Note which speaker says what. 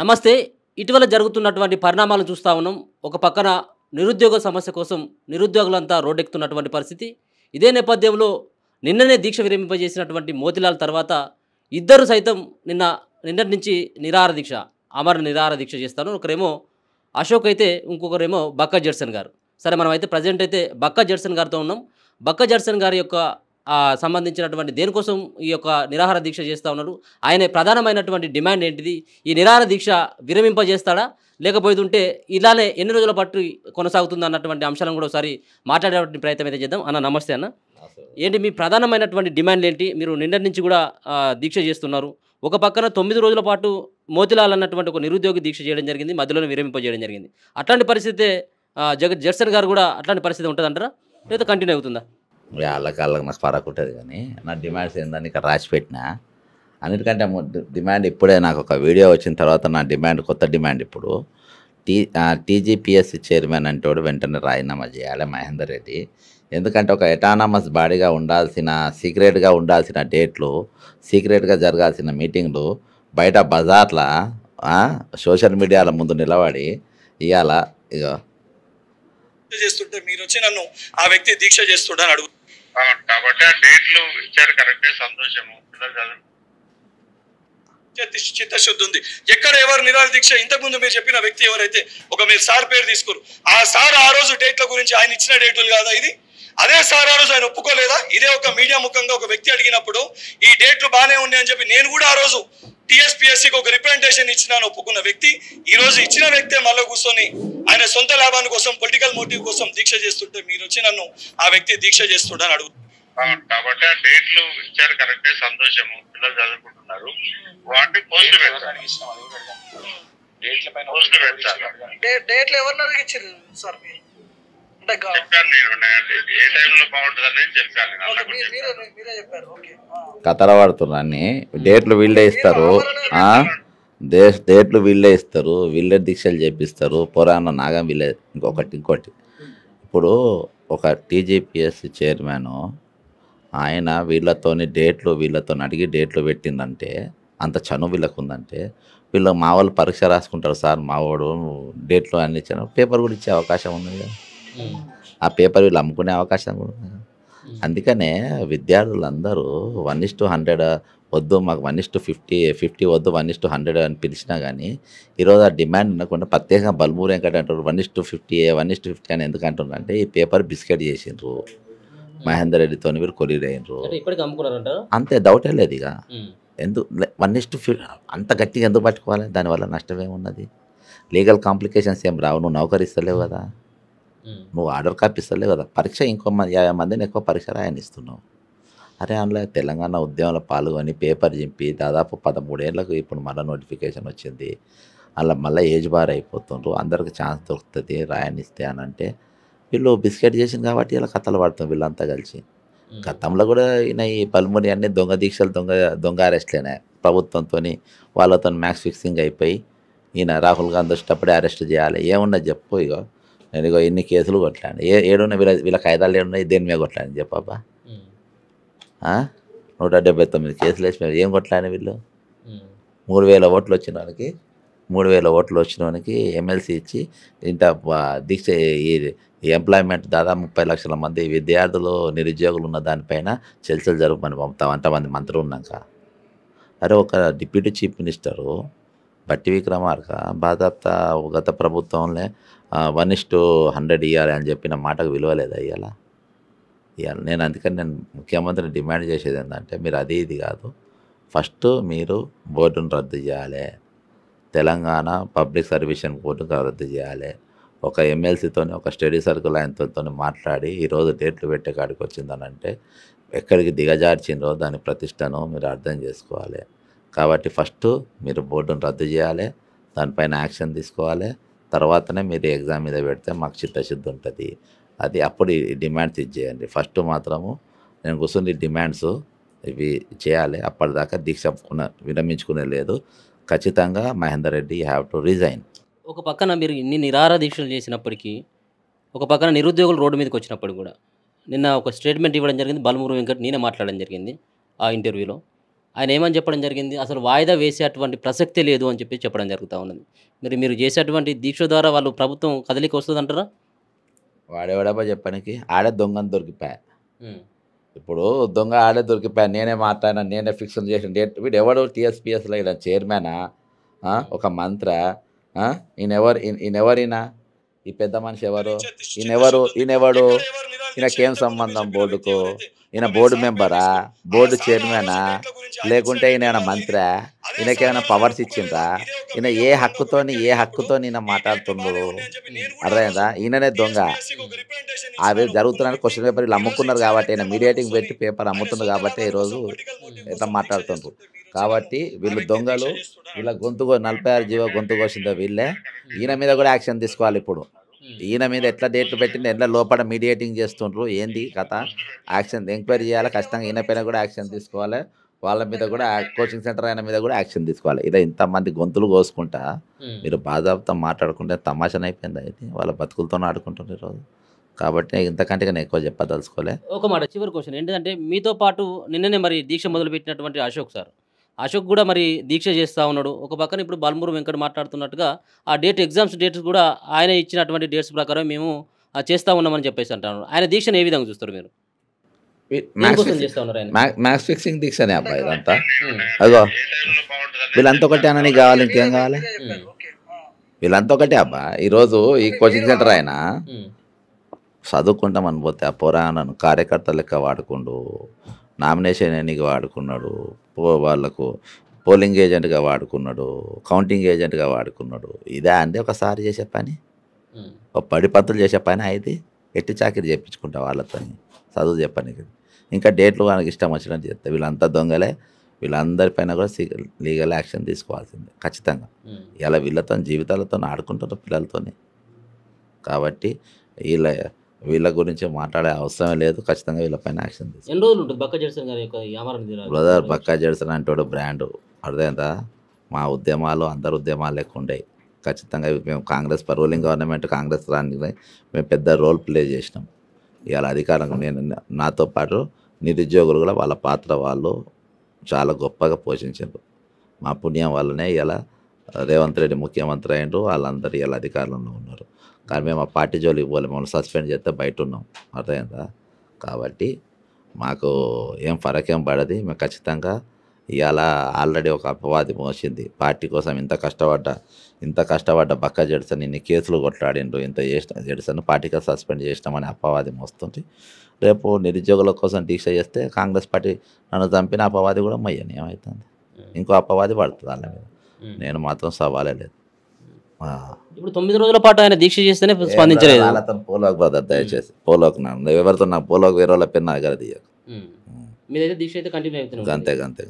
Speaker 1: నమస్తే. ఇటీవల జరుగుతున్నటువంటి పరిణామాలను చూస్తా ఉన్నాం. ఒక పక్కన నిరుద్యోగ సమస్య కోసం నిరుద్యోగులంతా రోడ్డెక్కుతున్నటువంటి పరిస్థితి. ఇదే నేపథ్యంలో నిన్ననే దీక్ష విరమింపజేసినటువంటి మోతిలాల్ తర్వాత ఇద్దరు సైతం నిన్నటి నుంచి నిరాహార దీక్ష, ఆమరణ నిరాహార దీక్ష చేస్తారు. ఒకరేమో అశోక్ అయితే, ఇంకొకరేమో బక్కా జడ్సన్ గారు. సరే, మనమైతే ప్రెజెంట్ అయితే బక్కా జడ్సన్ గారితో ఉన్నాం. బక్కా జడ్సన్ గారి యొక్క సంబంధించినటువంటి దేనికోసం ఈ యొక్క నిరాహార దీక్ష చేస్తా ఉన్నారు? ఆయన ప్రధానమైనటువంటి డిమాండ్ ఏంటిది? ఈ నిరాహార దీక్ష విరమింపజేస్తాడా? లేకపోతుంటే ఇలానే ఎన్ని రోజుల పాటు కొనసాగుతుంది అన్నటువంటి అంశాలను కూడా ఒకసారి మాట్లాడేటువంటి ప్రయత్నం అయితే చేద్దాం. అన్న నమస్తే అన్న. ఏంటి మీ ప్రధానమైనటువంటి డిమాండ్లు ఏంటి? మీరు నిన్నటి నుంచి కూడా దీక్ష చేస్తున్నారు. ఒక పక్కన 9 రోజుల పాటు మోతిలాల్ అన్నటువంటి ఒక నిరుద్యోగి దీక్ష చేయడం జరిగింది. మధ్యలోనే విరమింపజేయడం జరిగింది. అట్లాంటి పరిస్థితే జడ్సన్ గారు కూడా అట్లాంటి పరిస్థితి ఉంటుందంటారా, లేదా కంటిన్యూ అవుతుందా?
Speaker 2: వాళ్ళకి నాకు ఫరక్ ఉంటుంది కానీ నా డిమాండ్స్ ఏందని ఇక్కడ రాసి పెట్టినా. అన్నిటికంటే డిమాండ్ ఇప్పుడే నాకు ఒక వీడియో వచ్చిన తర్వాత నా డిమాండ్, కొత్త డిమాండ్ ఇప్పుడు టీజీపీఎస్సీ చైర్మన్ అంటోడు వెంటనే రాజీనామా చేయాలి మహేందర్ రెడ్డి. ఎందుకంటే ఒక ఎటానమస్ బాడీగా ఉండాల్సిన, సీక్రెట్గా ఉండాల్సిన డేట్లు, సీక్రెట్గా జరగాల్సిన మీటింగ్లు బయట బజార్ల సోషల్ మీడియాల ముందు నిలబడి ఇవాళ ఇక
Speaker 3: చేస్తుంటే మీరు వచ్చి నన్ను ఆ వ్యక్తి దీక్ష చేస్తుండని అడుగు.
Speaker 4: కాబట్టి ఆ డేట్లు ఇచ్చారు, కరెక్టే, సంతోషము.
Speaker 3: చిత్తశుద్ధి ఉంది. ఎక్కడ ఎవరు నిరాహార దీక్ష, ఇంతకు ముందు మీరు చెప్పిన వ్యక్తి ఎవరైతే మీరు సార్ పేరు తీసుకోరు, ఆ సార్ ఆ రోజు డేట్ల గురించి ఆయన ఇచ్చిన డేట్లు కాదా ఇది? అదే సార్ ఆ రోజు ఆయన ఒప్పుకోలేదా? ఇదే ఒక మీడియా ముఖంగా ఒక వ్యక్తి అడిగినప్పుడు ఈ డేట్లు బాగానే ఉన్నాయి అని చెప్పి నేను కూడా ఆ రోజు టీఎస్పీఎస్సీకి ఒక రిప్రజెంటేషన్ ఇచ్చినాను ఒప్పుకున్న వ్యక్తి, ఈ రోజు ఇచ్చిన వ్యక్తే మళ్ళీ కూర్చొని ఆయన సొంత లాభాని కోసం, పొలిటికల్ మోటివ్ కోసం దీక్ష చేస్తుంటే మీరు వచ్చి నన్ను ఆ వ్యక్తి దీక్ష చేస్తుండని అడుగు.
Speaker 4: కాబట్టి ఆ డేట్లు ఇచ్చారు, కరెక్టే, సంతోషము. పిల్లలు చదువుకుంటున్నారు, వాటిని పోస్ట్ పెట్టారు.
Speaker 3: డేట్లు ఎవరు ఇచ్చారు సార్?
Speaker 4: చెప్పాను నేను, ఏ టైంలో బాగుంటుంది అనేది చెప్పాను.
Speaker 3: మీరే చెప్పారు. ఓకే,
Speaker 2: కథల పడుతున్నాన్ని డేట్లు వీళ్ళే ఇస్తారు, డేట్లు వీళ్ళే ఇస్తారు, వీళ్ళే దీక్షలు చేపిస్తారు. పురాణ నాగం వీళ్ళే. ఇంకోటి ఇప్పుడు ఒక టీజీపీఎస్సీ చైర్మను ఆయన వీళ్ళతో అడిగి డేట్లు పెట్టిందంటే అంత చనువు వీళ్ళకు ఉందంటే, వీళ్ళు మా వాళ్ళు పరీక్ష రాసుకుంటారు. సార్ మా వాడు డేట్లు అన్ని ఇచ్చాను, పేపర్ కూడా ఇచ్చే అవకాశం ఉంది కదా, ఆ పేపర్ వీళ్ళు అమ్ముకునే అవకాశం కూడా ఉంది కదా. అందుకనే విద్యార్థులందరూ 1:100 వద్దు, మాకు 1:50 వద్దు, 1:100 అని పిలిచినా కానీ ఈరోజు ఆ డిమాండ్ ఉండకుండా ప్రత్యేకంగా బల్మూరు వెంకట అంటారు 1:50 1:50 అని ఎందుకు అంటున్నారు అంటే, ఈ పేపర్ బిస్కెట్ చేసిండ్రు మహేందర్ రెడ్డితో, వీళ్ళు కొరియర్ అయినరు, అంతే, డౌటే లేదు. ఇక ఎందుకు 1:50 అంత గట్టిగా ఎందుకు పట్టుకోవాలి? దానివల్ల నష్టం ఏమున్నది? లీగల్ కాంప్లికేషన్స్ ఏం రావు. నువ్వు నౌకరిస్తలేవు కదా, నువ్వు ఆర్డర్ కాపీ ఇస్తలేవు కదా, పరీక్ష ఇంకో 50 మందిని ఎక్కువ పరీక్ష రాయనిస్తున్నావు. అరే అందులో తెలంగాణ ఉద్యమంలో పాల్గొని పేపర్ చింపి దాదాపు 13 ఏళ్ళకు ఇప్పుడు మళ్ళీ నోటిఫికేషన్ వచ్చింది. అలా మళ్ళీ ఏజ్ బార్ అయిపోతుండ్రు, అందరికి ఛాన్స్ దొరుకుతుంది రాయనిస్తే అని అంటే వీళ్ళు బిస్కెట్ చేసింది కాబట్టి ఇలా కథలు పడుతుంది వీళ్ళంతా కలిసి. గతంలో కూడా ఈయన ఈ పల్ముని అన్ని దొంగ దీక్షలు, దొంగ అరెస్ట్లేనే ప్రభుత్వంతో, వాళ్ళతో మ్యాక్స్ ఫిక్సింగ్ అయిపోయి ఈయన రాహుల్ గాంధీ వచ్చేటప్పుడే అరెస్ట్ చేయాలి. ఏమున్నది చెప్పు? ఇగో నేను ఇన్ని కేసులు కొట్లాను, ఏడున్నా వీళ్ళ కాయిదాలు ఏడున్నాయి, దేని మీద కొట్లాను చెప్పబ్బా? 179 కేసులు వేసి ఏం కొట్లాను వీళ్ళు? 3,000 ఓట్లు వచ్చిన వాళ్ళకి, 3,000 ఓట్లు వచ్చిన వానికి ఎమ్మెల్సీ ఇచ్చి ఇంత దీక్ష, ఈ ఎంప్లాయ్మెంట్ దాదాపు 30 లక్షల మంది విద్యార్థులు, నిరుద్యోగులు ఉన్న దానిపైన చర్చలు జరపమని పంపుతాం అంతమంది మంత్రులు ఉన్నాక. అరే ఒక డిప్యూటీ చీఫ్ మినిస్టరు బట్టి విక్రమార్క బాధాప్త గత ప్రభుత్వంలో 1:100 ఇవ్వాలి అని చెప్పిన మాటకు విలువలేదా ఇవాళ? అందుకని నేను ముఖ్యమంత్రిని డిమాండ్ చేసేది ఏంటంటే, మీరు అది ఇది కాదు, ఫస్ట్ మీరు బోర్డును రద్దు చేయాలి, తెలంగాణ పబ్లిక్ సర్వీస్ బోర్డును రద్దు చేయాలి. ఒక ఎమ్మెల్సీతో, ఒక స్టడీ సర్కిల్ ఆయనతో మాట్లాడి ఈరోజు డేట్లు పెట్టే కాడికి వచ్చిందనంటే ఎక్కడికి దిగజార్చిందో దాని ప్రతిష్టను మీరు అర్థం చేసుకోవాలి. కాబట్టి ఫస్ట్ మీరు బోర్డును రద్దు చేయాలి, దానిపైన యాక్షన్ తీసుకోవాలి, తర్వాతనే మీరు ఎగ్జామ్ మీద పెడితే మాకు చిత్తశుద్ధి ఉంటుంది. అది అప్పుడు ఈ డిమాండ్స్ ఇచ్చేయండి. ఫస్ట్ మాత్రము నేను కూర్చుని డిమాండ్స్ ఇవి చేయాలి. అప్పటిదాకా దీక్ష విరమించుకునే లేదు. ఖచ్చితంగా Mahender Reddy have to resign.
Speaker 1: ఒక పక్కన మీరు ఇన్ని నిరాహార దీక్షలు చేసినప్పటికీ, ఒక పక్కన నిరుద్యోగులు రోడ్డు మీదకి వచ్చినప్పుడు కూడా నిన్న ఒక స్టేట్మెంట్ ఇవ్వడం జరిగింది. బల్మూరు వెంకట్ నేనే మాట్లాడడం జరిగింది ఆ ఇంటర్వ్యూలో. ఆయన ఏమని చెప్పడం జరిగింది, అసలు వాయిదా వేసేటువంటి ప్రసక్తే లేదు అని చెప్పి చెప్పడం జరుగుతూ ఉన్నది. మీరు చేసేటువంటి దీక్ష ద్వారా వాళ్ళు ప్రభుత్వం కదలిక వస్తుందంటారా?
Speaker 2: వాడేవాడబ్బా చెప్పడానికి ఆడే దొంగని దొరికిపోయా.
Speaker 1: ఉమ్,
Speaker 2: ఇప్పుడు దొంగ ఆడే దొరికిపోయా, నేనే మాట్లాడినా, నేనే ఫిక్స్ చేసిన డేట్. వీడు ఎవడు టీఎస్పీఎస్లో ఇలా చైర్మనా, ఒక మంత్ర, ఈయనెవరినా, ఈ పెద్ద మనిషి ఎవరు, ఈయనెవడు, ఈయనకేం సంబంధం బోర్డుకు, ఈయన బోర్డు మెంబరా, బోర్డు చైర్మనా, లేకుంటే ఈయన మంత్రా, ఈయనకేమైనా పవర్స్ ఇచ్చిండ్రా, ఈయన ఏ హక్కుతో ఈయన మాట్లాడుతున్నాడు, అర్థమైందా? ఈయననే దొంగ. అవి జరుగుతున్నారని క్వశ్చన్ పేపర్ వీళ్ళు అమ్ముకున్నారు కాబట్టి, ఈయన మీడియేటింగ్ పెట్టి పేపర్ అమ్ముతున్నారు కాబట్టి ఈరోజు ఎట్లా మాట్లాడుతుండ్రు. కాబట్టి వీళ్ళు దొంగలు, వీళ్ళ గొంతు 46 జీవో గొంతు కోసిందో వీళ్ళే. ఈయన మీద కూడా యాక్షన్ తీసుకోవాలి. ఇప్పుడు ఈయన మీద ఎట్లా డేట్లు పెట్టింది, ఎట్లా లోపల మీడియేటింగ్ చేస్తుండ్రు, ఏంది కథ, యాక్షన్ ఎంక్వైరీ చేయాలి ఖచ్చితంగా. ఈయన పైన కూడా యాక్షన్ తీసుకోవాలి, వాళ్ళ మీద కూడా, కోచింగ్ సెంటర్ ఆయన మీద కూడా యాక్షన్ తీసుకోవాలి. ఇలా ఇంతమంది గొంతులు కోసుకుంటా మీరు బాధాపుతో మాట్లాడుకుంటే తమాషాన్ అయిపోయింది. అయితే వాళ్ళ బతుకులతో ఆడుకుంటున్నారు ఈరోజు. కాబట్టి ఇంతకంటే నేను ఎక్కువ చెప్పదలుచుకోలే.
Speaker 1: ఒక మాట చివరి క్వశ్చన్ ఏంటంటే, మీతో పాటు నిన్ననే మరి దీక్ష మొదలుపెట్టినటువంటి అశోక్ కూడా మరి దీక్ష చేస్తూ ఉన్నాడు. ఒక పక్కన ఇప్పుడు బాలమూరు వెంకట మాట్లాడుతున్నట్టుగా ఆ ఎగ్జామ్స్ డేట్స్ కూడా ఆయన ఇచ్చినటువంటి డేట్స్ ప్రకారం మేము చేస్తూ ఉన్నామని చెప్పేసి అంటాను. ఆయన దీక్షను ఏ విధంగా చూస్తారు మీరు? చేస్తూ ఉన్నారు ఆయన
Speaker 2: మ్యాథ్స్ ఫిక్సింగ్ దీక్షనే అబ్బాయి ఇదంతా. అగో వీళ్ళంతా ఒకటే అన్న, నీకు కావాలి, ఇంకేం కావాలి? వీళ్ళంతా ఒకటే అబ్బా. ఈరోజు ఈ కోచింగ్ సెంటర్ ఆయన చదువుకుంటామని పోతే ఆ పురాణను కార్యకర్త లెక్క వాడుకుండు, నామినేషన్ ఎన్నిక వాడుకున్నాడు, వాళ్ళకు పోలింగ్ ఏజెంట్గా వాడుకున్నాడు, కౌంటింగ్ ఏజెంట్గా వాడుకున్నాడు. ఇదే అందే ఒకసారి చేసే పని, ఒక 10 పంతులు చేసే పని అయితే ఎట్టి చాకిరి చేయించుకుంటా వాళ్ళతో, చదువు చెప్పడానికి. ఇంకా డేట్లు వాళ్ళకి ఇష్టం వచ్చినట్టు చెప్తే వీళ్ళంతా దొంగలే. వీళ్ళందరిపైన కూడా లీగల్ యాక్షన్ తీసుకోవాల్సిందే ఖచ్చితంగా. ఇలా వీళ్ళతో జీవితాలతో ఆడుకుంటారు పిల్లలతో. కాబట్టి వీళ్ళ గురించి మాట్లాడే అవసరమే లేదు. ఖచ్చితంగా వీళ్ళపైన యాక్షన్ తీసుకోవాలి.
Speaker 1: ఎన్ని రోజులు ఉంటుంది బక్కా జడ్సన్ గారి యొక్క వ్యాపారం?
Speaker 2: బ్రదర్, బక్కా జడ్సన్ అంటే బ్రాండు, అర్థమైందా? మా ఉద్యమాలు అందరు ఉద్యమాలు లెక్క ఉండేవి. ఖచ్చితంగా మేము కాంగ్రెస్ రూలింగ్ గవర్నమెంట్, కాంగ్రెస్ రాని మేము పెద్ద రోల్ ప్లే చేసినాం. ఇవాళ అధికారం నాతో పాటు నిరుద్యోగులు కూడా వాళ్ళ పాత్ర వాళ్ళు చాలా గొప్పగా పోషించారు. మా పుణ్యం వల్లనే ఇలా రేవంత్ రెడ్డి ముఖ్యమంత్రి అయ్యిండ్రు, వాళ్ళందరూ ఇలా అధికారంలో ఉన్నారు. కానీ మేము ఆ పార్టీ జోలికి పోలే, మమ్మల్ని సస్పెండ్ చేస్తే బయట ఉన్నాం, అర్థమైందా? కాబట్టి మాకు ఏం ఫరకేం పడది. మేము ఖచ్చితంగా ఇవాళ ఆల్రెడీ ఒక అపవాది మోసింది పార్టీ కోసం. ఇంత కష్టపడ్డ బక్కా జడ్సన్ ఇన్ని కేసులు కొట్లాడిండ్రు, ఇంత చేసిన జడ్సన్ పార్టీగా సస్పెండ్ చేసినామని అపవాది మోస్తుంది. రేపు నిరుద్యోగుల కోసం దీక్ష చేస్తే కాంగ్రెస్ పార్టీ నన్ను చంపిన అపవాది కూడా మయ్యని ఏమవుతుంది, ఇంకో అపవాది పడుతుంది వాళ్ళ మీద. నేను మాత్రం సవాలే లేదు.
Speaker 1: ఇప్పుడు 9 రోజుల పాటు ఆయన దీక్ష చేస్తేనే స్పందించలేదు.
Speaker 2: వాళ్ళతో పోలోకి బ్రదర్, దయచేసి పోలోకి ఎవరితో నాకు పోలోకి వేరే వాళ్ళ పేరు నా దగ్గర తీయకు.
Speaker 1: మీదైతే దీక్ష అయితే కంటిన్యూ అవుతుంది.
Speaker 2: అంతే.